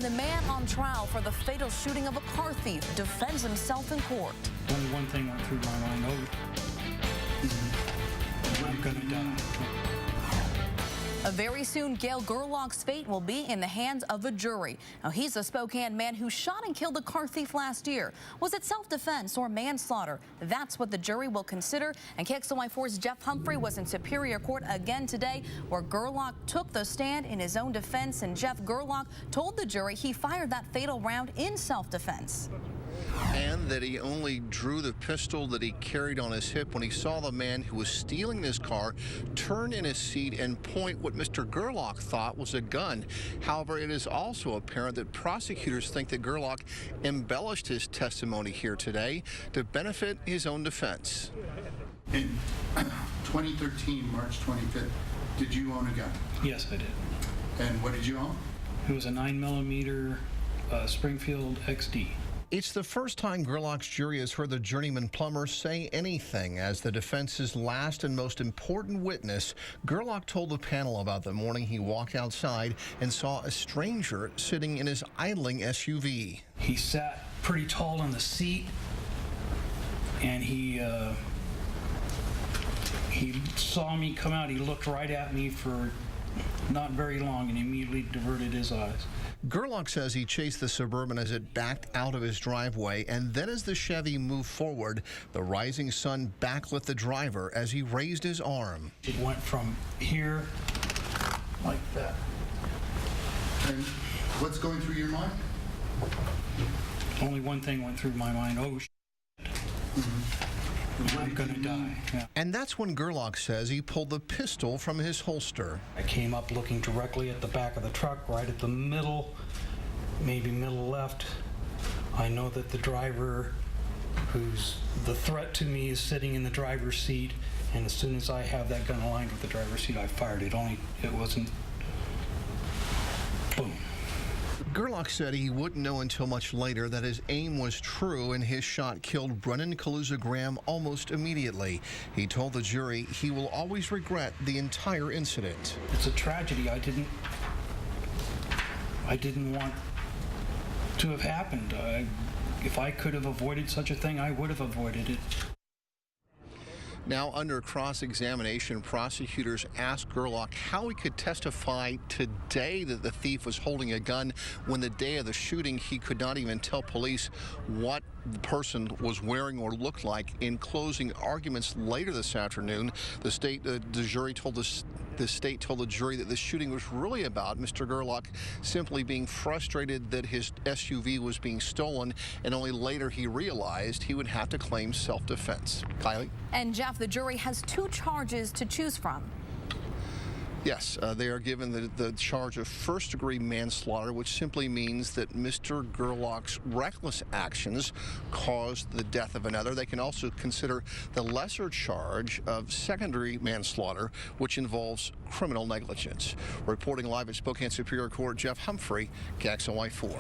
The man on trial for the fatal shooting of a car thief defends himself in court. Only one thing went through my mind. I'm gonna die. Very soon, Gail Gerlach's fate will be in the hands of a jury. Now, he's a Spokane man who shot and killed a car thief last year. Was it self-defense or manslaughter? That's what the jury will consider. And KXLY4's Jeff Humphrey was in Superior Court again today, where Gerlach took the stand in his own defense. And Jeff Gerlach told the jury he fired that fatal round in self-defense. And that he only drew the pistol that he carried on his hip when he saw the man who was stealing his car turn in his seat and point what Mr. Gerlach thought was a gun. However, it is also apparent that prosecutors think that Gerlach embellished his testimony here today to benefit his own defense. In 2013, March 25th, did you own a gun? Yes, I did. And what did you own? It was a 9mm Springfield XD. It's the first time Gerlach's jury has heard the journeyman plumber say anything. As the defense's last and most important witness, Gerlach told the panel about the morning he walked outside and saw a stranger sitting in his idling SUV. He sat pretty tall in the seat, and he saw me come out. He looked right at me for not very long and immediately diverted his eyes. Gerlach says he chased the Suburban as it backed out of his driveway, and then as the Chevy moved forward, the rising sun backlit the driver as he raised his arm. It went from here like that. And what's going through your mind? Only one thing went through my mind. Oh, I'm gonna die. Yeah. And that's when Gerlach says he pulled the pistol from his holster. I came up looking directly at the back of the truck, right at the middle, maybe middle left. I know that the driver, who's the threat to me, is sitting in the driver's seat, and as soon as I have that gun aligned with the driver's seat, I fired it. It wasn't boom. Gerlach said he wouldn't know until much later that his aim was true and his shot killed Brennan Kaluza Graham almost immediately. He told the jury he will always regret the entire incident. It's a tragedy. I didn't want to have happened. If I could have avoided such a thing, I would have avoided it. Now, under cross-examination, prosecutors asked Gerlach how he could testify today that the thief was holding a gun when the day of the shooting he could not even tell police what the person was wearing or looked like. In closing arguments later this afternoon, the state told the jury that the shooting was really about Mr. Gerlach simply being frustrated that his SUV was being stolen, and only later he realized he would have to claim self-defense. KYLEE? And Jeff, the jury has 2 charges to choose from. Yes, they are given the charge of first-degree manslaughter, which simply means that Mr. Gerlach's reckless actions caused the death of another. They can also consider the lesser charge of secondary manslaughter, which involves criminal negligence. Reporting live at Spokane Superior Court, Jeff Humphrey, KXLY4.